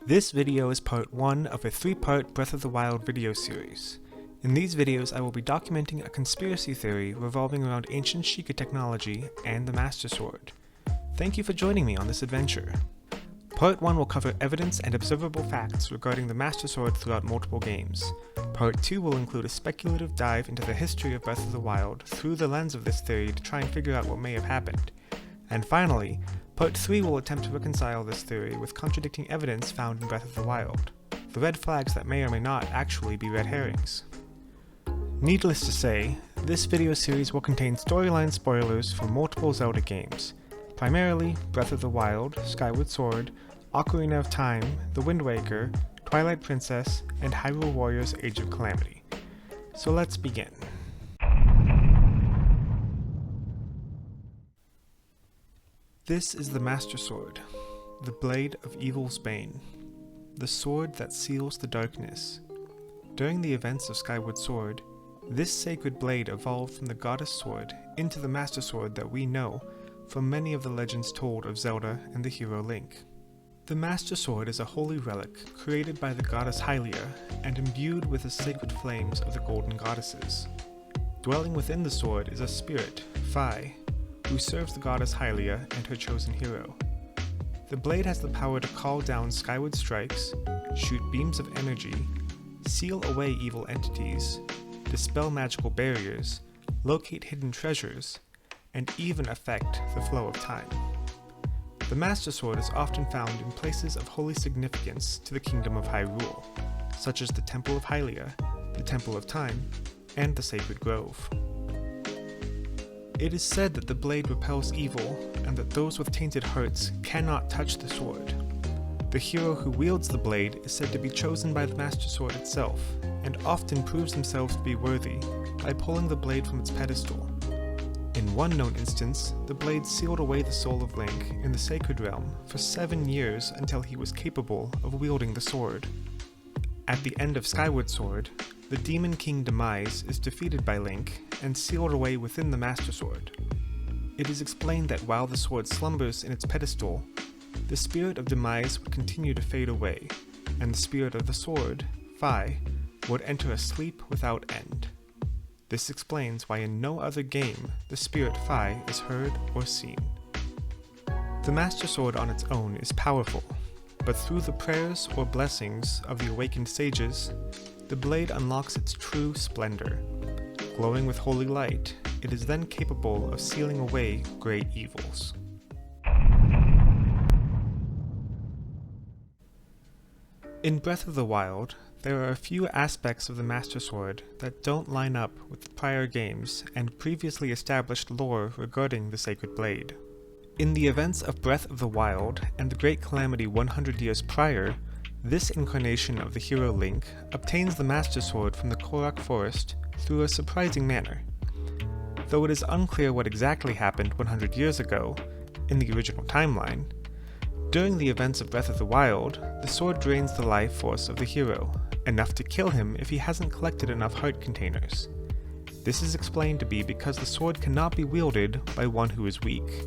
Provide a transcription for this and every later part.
This video is part 1 of a 3-part Breath of the Wild video series. In these videos I will be documenting a conspiracy theory revolving around Ancient Sheikah technology and the Master Sword. Thank you for joining me on this adventure. Part 1 will cover evidence and observable facts regarding the Master Sword throughout multiple games. Part 2 will include a speculative dive into the history of Breath of the Wild through the lens of this theory to try and figure out what may have happened. And finally, Part 3 will attempt to reconcile this theory with contradicting evidence found in Breath of the Wild, the red flags that may or may not actually be red herrings. Needless to say, this video series will contain storyline spoilers for multiple Zelda games, primarily Breath of the Wild, Skyward Sword, Ocarina of Time, The Wind Waker, Twilight Princess, and Hyrule Warriors Age of Calamity. So let's begin. This is the Master Sword, the blade of evil's bane, the sword that seals the darkness. During the events of Skyward Sword, this sacred blade evolved from the goddess sword into the Master Sword that we know from many of the legends told of Zelda and the hero Link. The Master Sword is a holy relic created by the goddess Hylia and imbued with the sacred flames of the golden goddesses. Dwelling within the sword is a spirit, Phi, who serves the goddess Hylia and her chosen hero. The blade has the power to call down skyward strikes, shoot beams of energy, seal away evil entities, dispel magical barriers, locate hidden treasures, and even affect the flow of time. The Master Sword is often found in places of holy significance to the Kingdom of Hyrule, such as the Temple of Hylia, the Temple of Time, and the Sacred Grove. It is said that the blade repels evil, and that those with tainted hearts cannot touch the sword. The hero who wields the blade is said to be chosen by the Master Sword itself, and often proves himself to be worthy by pulling the blade from its pedestal. In one known instance, the blade sealed away the soul of Link in the Sacred Realm for 7 years until he was capable of wielding the sword. At the end of Skyward Sword, the Demon King Demise is defeated by Link and sealed away within the Master Sword. It is explained that while the sword slumbers in its pedestal, the spirit of Demise would continue to fade away, and the spirit of the sword, Phi, would enter a sleep without end. This explains why in no other game the spirit Phi is heard or seen. The Master Sword on its own is powerful, but through the prayers or blessings of the awakened sages, the blade unlocks its true splendor. Glowing with holy light, it is then capable of sealing away great evils. In Breath of the Wild, there are a few aspects of the Master Sword that don't line up with the prior games and previously established lore regarding the Sacred Blade. In the events of Breath of the Wild and the Great Calamity 100 years prior, this incarnation of the hero Link obtains the Master Sword from the Korok Forest through a surprising manner. Though it is unclear what exactly happened 100 years ago in the original timeline, during the events of Breath of the Wild, the sword drains the life force of the hero, enough to kill him if he hasn't collected enough heart containers. This is explained to be because the sword cannot be wielded by one who is weak.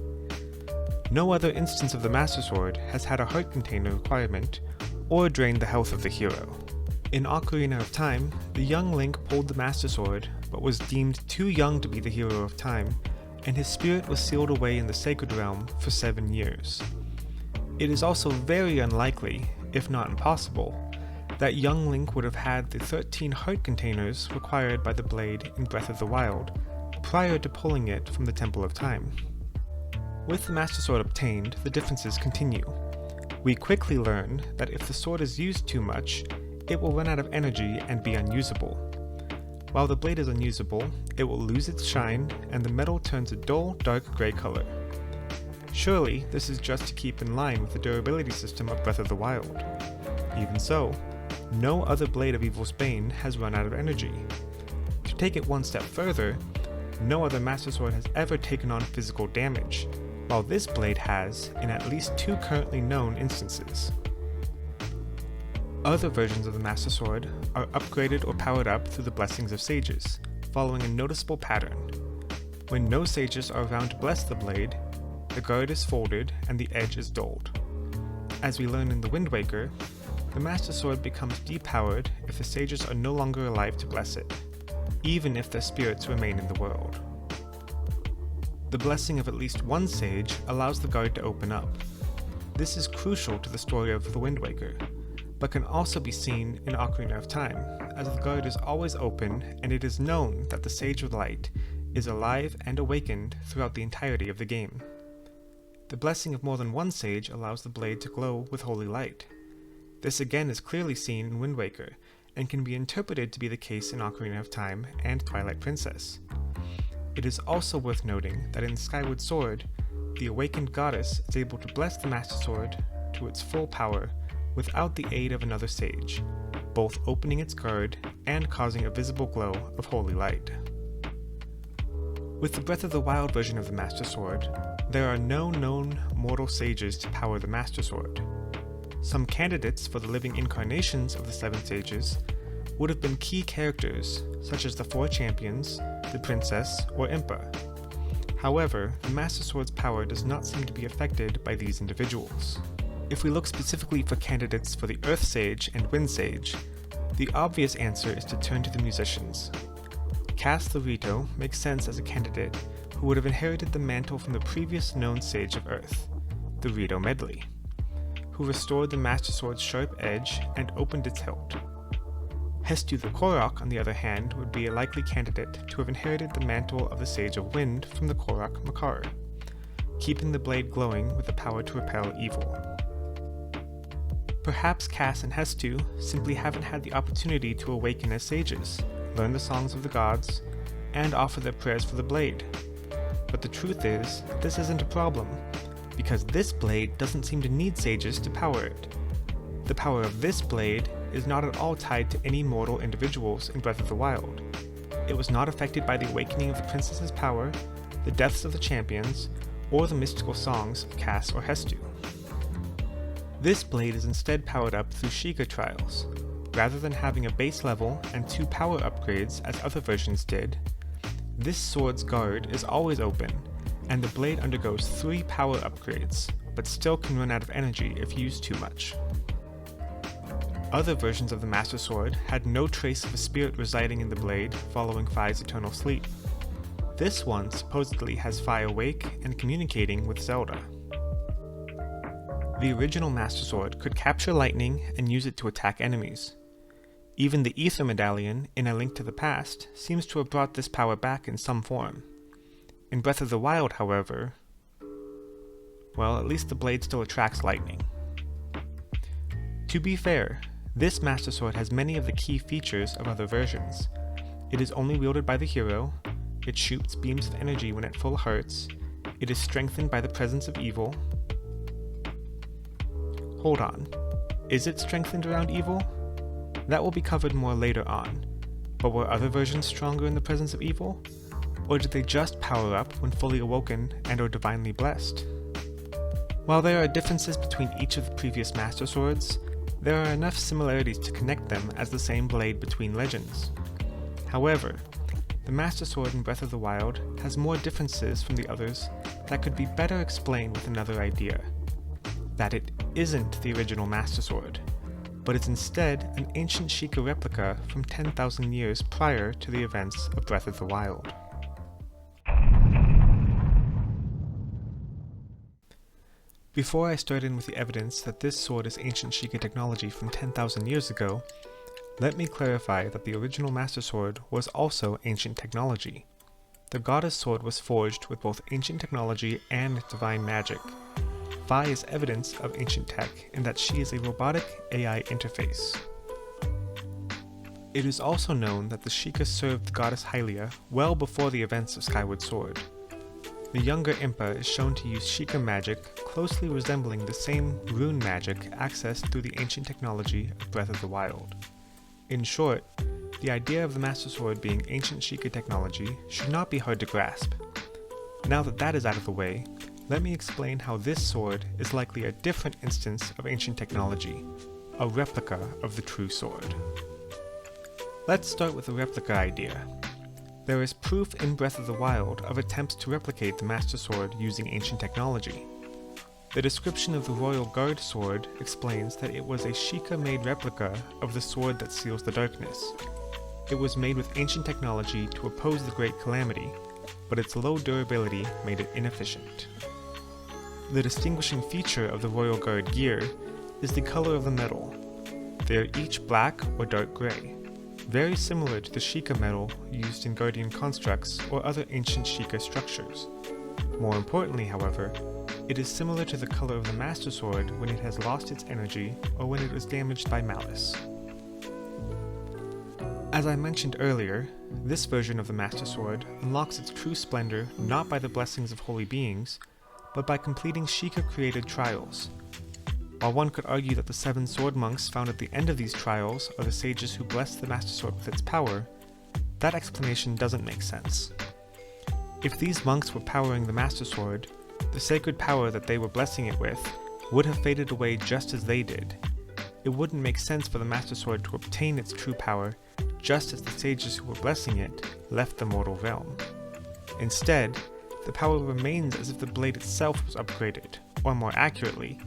No other instance of the Master Sword has had a heart container requirement or drained the health of the hero. In Ocarina of Time, the young Link pulled the Master Sword, but was deemed too young to be the hero of time, and his spirit was sealed away in the Sacred Realm for 7 years. It is also very unlikely, if not impossible, that young Link would have had the 13 heart containers required by the blade in Breath of the Wild, prior to pulling it from the Temple of Time. With the Master Sword obtained, the differences continue. We quickly learn that if the sword is used too much, it will run out of energy and be unusable. While the blade is unusable, it will lose its shine and the metal turns a dull, dark gray color. Surely, this is just to keep in line with the durability system of Breath of the Wild. Even so, no other blade of evil's bane has run out of energy. To take it one step further, no other Master Sword has ever taken on physical damage, while this blade has in at least 2 currently known instances. Other versions of the Master Sword are upgraded or powered up through the blessings of sages, following a noticeable pattern. When no sages are around to bless the blade, the guard is folded and the edge is dulled. As we learn in The Wind Waker, the Master Sword becomes depowered if the sages are no longer alive to bless it, even if their spirits remain in the world. The blessing of at least one sage allows the guard to open up. This is crucial to the story of the Wind Waker, but can also be seen in Ocarina of Time, as the guard is always open and it is known that the Sage of Light is alive and awakened throughout the entirety of the game. The blessing of more than one sage allows the blade to glow with holy light. This again is clearly seen in Wind Waker, and can be interpreted to be the case in Ocarina of Time and Twilight Princess. It is also worth noting that in Skyward Sword, the awakened goddess is able to bless the Master Sword to its full power without the aid of another sage, both opening its guard and causing a visible glow of holy light. With the Breath of the Wild version of the Master Sword, there are no known mortal sages to power the Master Sword. Some candidates for the living incarnations of the Seven Sages would have been key characters, such as the Four Champions, the Princess, or Impa. However, the Master Sword's power does not seem to be affected by these individuals. If we look specifically for candidates for the Earth Sage and Wind Sage, the obvious answer is to turn to the musicians. Cass the Rito makes sense as a candidate who would have inherited the mantle from the previous known Sage of Earth, the Rito Medley, who restored the Master Sword's sharp edge and opened its hilt. Hestu the Korok, on the other hand, would be a likely candidate to have inherited the mantle of the Sage of Wind from the Korok Makar, keeping the blade glowing with the power to repel evil. Perhaps Cass and Hestu simply haven't had the opportunity to awaken as sages, learn the songs of the gods, and offer their prayers for the blade. But the truth is, this isn't a problem, because this blade doesn't seem to need sages to power it. The power of this blade is not at all tied to any mortal individuals in Breath of the Wild. It was not affected by the awakening of the princess's power, the deaths of the champions, or the mystical songs of Cass or Hestu. This blade is instead powered up through Sheikah trials. Rather than having a base level and 2 power upgrades as other versions did, this sword's guard is always open, and the blade undergoes 3 power upgrades, but still can run out of energy if used too much. Other versions of the Master Sword had no trace of a spirit residing in the blade following Fi's eternal sleep. This one supposedly has Fi awake and communicating with Zelda. The original Master Sword could capture lightning and use it to attack enemies. Even the Ether Medallion in A Link to the Past seems to have brought this power back in some form. In Breath of the Wild, however, well, at least the blade still attracts lightning. To be fair, this Master Sword has many of the key features of other versions. It is only wielded by the hero, it shoots beams of energy when at full hearts, it is strengthened by the presence of evil. Hold on, is it strengthened around evil? That will be covered more later on, but were other versions stronger in the presence of evil? Or did they just power up when fully awoken and or divinely blessed? While there are differences between each of the previous Master Swords, there are enough similarities to connect them as the same blade between legends. However, the Master Sword in Breath of the Wild has more differences from the others that could be better explained with another idea. That it isn't the original Master Sword, but is instead an Ancient Sheikah replica from 10,000 years prior to the events of Breath of the Wild. Before I start in with the evidence that this sword is Ancient Sheikah technology from 10,000 years ago, let me clarify that the original Master Sword was also ancient technology. The Goddess Sword was forged with both ancient technology and divine magic. Fi is evidence of ancient tech in that she is a robotic AI interface. It is also known that the Sheikah served the goddess Hylia well before the events of Skyward Sword. The younger Impa is shown to use Sheikah magic closely resembling the same rune magic accessed through the ancient technology of Breath of the Wild. In short, the idea of the Master Sword being ancient Sheikah technology should not be hard to grasp. Now that that is out of the way, let me explain how this sword is likely a different instance of ancient technology, a replica of the true sword. Let's start with the replica idea. There is proof in Breath of the Wild of attempts to replicate the Master Sword using ancient technology. The description of the Royal Guard sword explains that it was a Sheikah-made replica of the sword that seals the darkness. It was made with ancient technology to oppose the Great Calamity, but its low durability made it inefficient. The distinguishing feature of the Royal Guard gear is the color of the metal. They are each black or dark gray, very similar to the Sheikah metal used in Guardian constructs or other ancient Sheikah structures. More importantly, however, it is similar to the color of the Master Sword when it has lost its energy or when it was damaged by malice. As I mentioned earlier, this version of the Master Sword unlocks its true splendor not by the blessings of holy beings, but by completing Sheikah-created trials. While one could argue that the 7 sword monks found at the end of these trials are the sages who blessed the Master Sword with its power, that explanation doesn't make sense. If these monks were powering the Master Sword, the sacred power that they were blessing it with would have faded away just as they did. It wouldn't make sense for the Master Sword to obtain its true power just as the sages who were blessing it left the mortal realm. Instead, the power remains as if the blade itself was upgraded, or more accurately,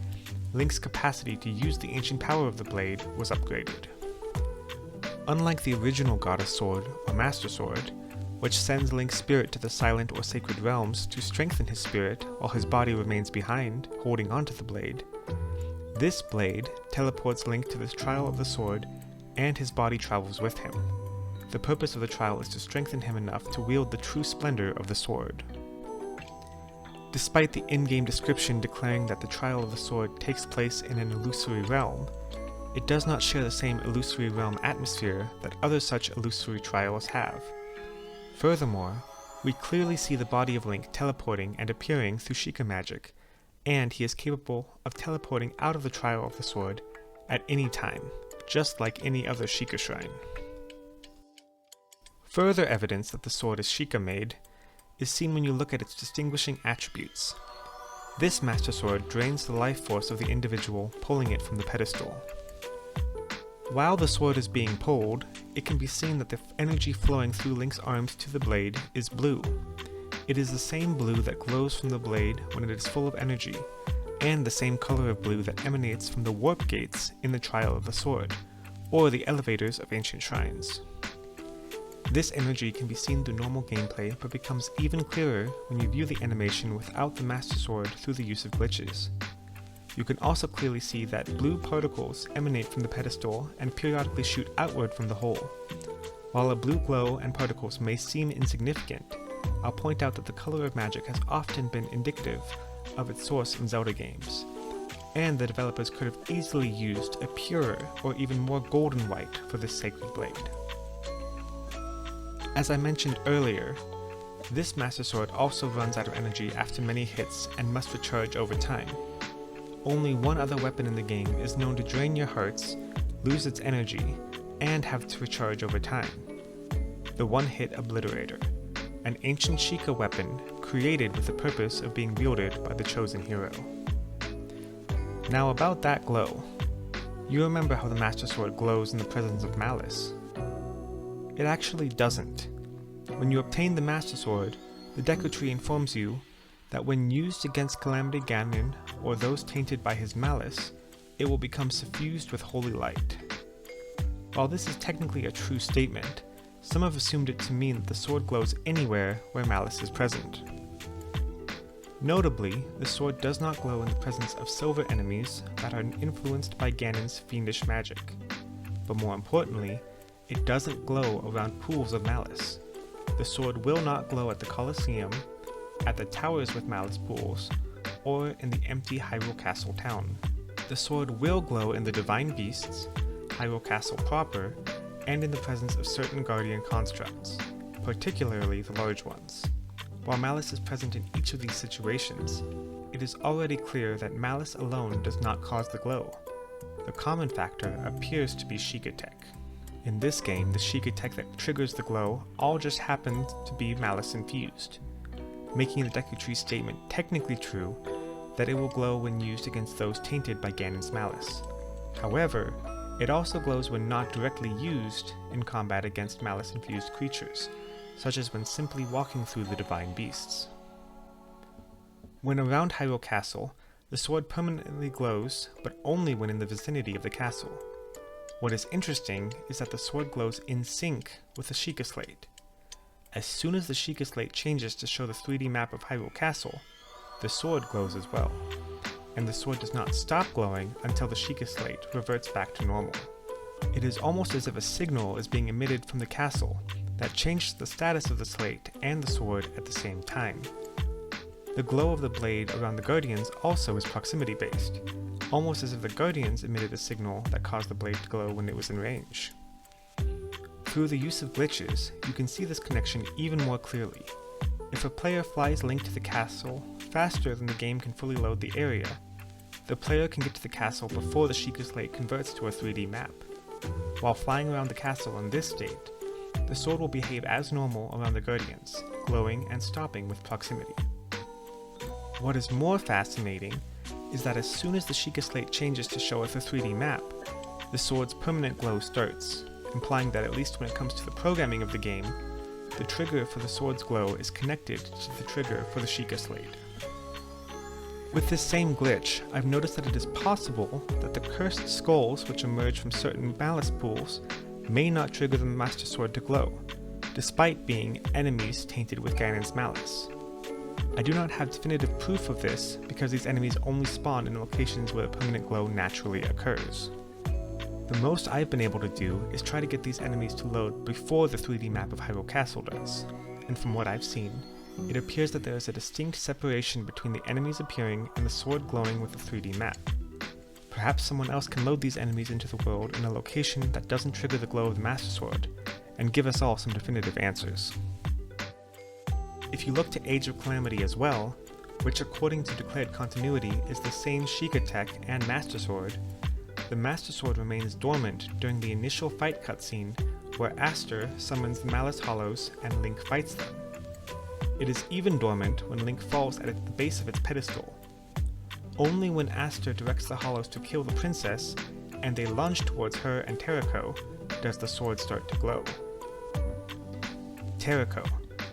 Link's capacity to use the ancient power of the blade was upgraded. Unlike the original Goddess Sword, or Master Sword, which sends Link's spirit to the silent or sacred realms to strengthen his spirit while his body remains behind, holding onto the blade, this blade teleports Link to the trial of the sword, and his body travels with him. The purpose of the trial is to strengthen him enough to wield the true splendor of the sword. Despite the in-game description declaring that the trial of the sword takes place in an illusory realm, it does not share the same illusory realm atmosphere that other such illusory trials have. Furthermore, we clearly see the body of Link teleporting and appearing through Sheikah magic, and he is capable of teleporting out of the trial of the sword at any time, just like any other Sheikah shrine. Further evidence that the sword is Sheikah made is seen when you look at its distinguishing attributes. This Master Sword drains the life force of the individual pulling it from the pedestal. While the sword is being pulled, it can be seen that the energy flowing through Link's arms to the blade is blue. It is the same blue that glows from the blade when it is full of energy, and the same color of blue that emanates from the warp gates in the Trial of the Sword, or the elevators of ancient shrines. This energy can be seen through normal gameplay, but becomes even clearer when you view the animation without the Master Sword through the use of glitches. You can also clearly see that blue particles emanate from the pedestal and periodically shoot outward from the hole. While a blue glow and particles may seem insignificant, I'll point out that the color of magic has often been indicative of its source in Zelda games, and the developers could have easily used a purer or even more golden white for this sacred blade. As I mentioned earlier, this Master Sword also runs out of energy after many hits and must recharge over time. Only one other weapon in the game is known to drain your hearts, lose its energy, and have to recharge over time. The One-Hit Obliterator, an ancient Sheikah weapon created with the purpose of being wielded by the chosen hero. Now about that glow. You remember how the Master Sword glows in the presence of malice. It actually doesn't. When you obtain the Master Sword, the Deku Tree informs you that when used against Calamity Ganon or those tainted by his malice, it will become suffused with holy light. While this is technically a true statement, some have assumed it to mean that the sword glows anywhere where malice is present. Notably, the sword does not glow in the presence of silver enemies that are influenced by Ganon's fiendish magic, but more importantly, it doesn't glow around pools of malice. The sword will not glow at the Colosseum, at the towers with malice pools, or in the empty Hyrule Castle town. The sword will glow in the divine beasts, Hyrule Castle proper, and in the presence of certain guardian constructs, particularly the large ones. While malice is present in each of these situations, it is already clear that malice alone does not cause the glow. The common factor appears to be Sheikah tech. In this game, the Sheikah tech that triggers the glow all just happened to be malice infused, making the Deku Tree statement technically true that it will glow when used against those tainted by Ganon's malice. However, it also glows when not directly used in combat against malice-infused creatures, such as when simply walking through the divine beasts. When around Hyrule Castle, The sword permanently glows, but only when in the vicinity of the castle. What is interesting is that the sword glows in sync with the Sheikah slate. As soon as the Sheikah slate changes to show the 3D map of Hyrule Castle, the sword glows as well. And the sword does not stop glowing until the Sheikah slate reverts back to normal. It is almost as if a signal is being emitted from the castle that changes the status of the slate and the sword at the same time. The glow of the blade around the Guardians also is proximity based, almost as if the Guardians emitted a signal that caused the blade to glow when it was in range. Through the use of glitches, you can see this connection even more clearly. If a player flies Link to the castle faster than the game can fully load the area, the player can get to the castle before the Sheikah slate converts to a 3D map. While flying around the castle in this state, the sword will behave as normal around the Guardians, glowing and stopping with proximity. What is more fascinating is that as soon as the Sheikah slate changes to show us a 3D map, the sword's permanent glow starts, implying that at least when it comes to the programming of the game, the trigger for the sword's glow is connected to the trigger for the Sheikah slate. With this same glitch, I've noticed that it is possible that the cursed skulls which emerge from certain malice pools may not trigger the Master Sword to glow, despite being enemies tainted with Ganon's malice. I do not have definitive proof of this because these enemies only spawn in locations where a permanent glow naturally occurs. The most I've been able to do is try to get these enemies to load before the 3D map of Hyrule Castle does, and from what I've seen, it appears that there is a distinct separation between the enemies appearing and the sword glowing with the 3D map. Perhaps someone else can load these enemies into the world in a location that doesn't trigger the glow of the Master Sword, and give us all some definitive answers. If you look to Age of Calamity as well, which according to declared continuity is the same Sheikah tech and Master Sword, the Master Sword remains dormant during the initial fight cutscene where Aster summons the Malice Hollows and Link fights them. It is even dormant when Link falls at the base of its pedestal. Only when Aster directs the Hollows to kill the princess, and they lunge towards her and Terrako, does the sword start to glow. Terrako,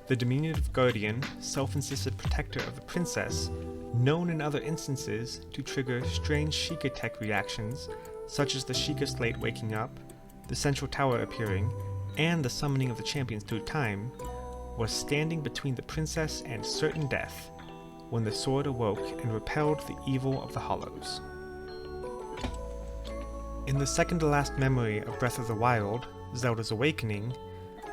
the diminutive guardian, self-insisted protector of the princess, known in other instances to trigger strange Sheikah tech reactions, such as the Sheikah slate waking up, the central tower appearing, and the summoning of the champions through time, was standing between the princess and certain death, when the sword awoke and repelled the evil of the Hollows. In the second-to-last memory of Breath of the Wild, Zelda's Awakening,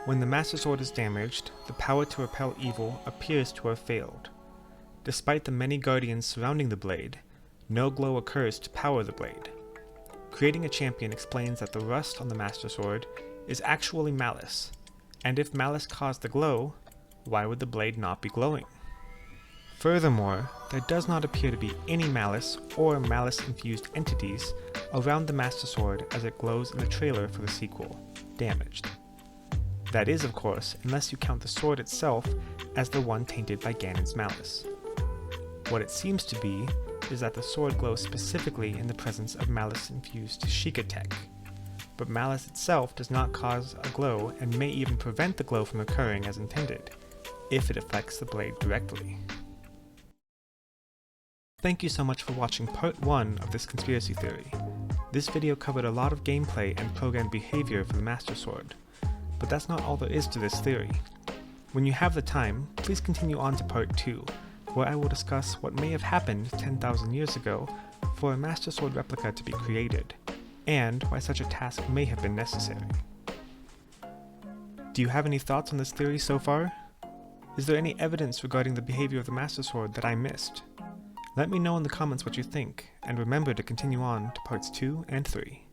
when the Master Sword is damaged, the power to repel evil appears to have failed. Despite the many guardians surrounding the blade, no glow occurs to power the blade. Creating a champion explains that the rust on the Master Sword is actually malice, and if malice caused the glow, why would the blade not be glowing? Furthermore, there does not appear to be any malice or malice-infused entities around the Master Sword as it glows in the trailer for the sequel, Damaged. That is, of course, unless you count the sword itself as the one tainted by Ganon's malice. What it seems to be is that the sword glows specifically in the presence of malice-infused Sheikah tech, but malice itself does not cause a glow and may even prevent the glow from occurring as intended, if it affects the blade directly. Thank you so much for watching part 1 of this conspiracy theory. This video covered a lot of gameplay and program behavior for the Master Sword, but that's not all there is to this theory. When you have the time, please continue on to part 2, where I will discuss what may have happened 10,000 years ago for a Master Sword replica to be created, and why such a task may have been necessary. Do you have any thoughts on this theory so far? Is there any evidence regarding the behavior of the Master Sword that I missed? Let me know in the comments what you think, and remember to continue on to parts 2 and 3.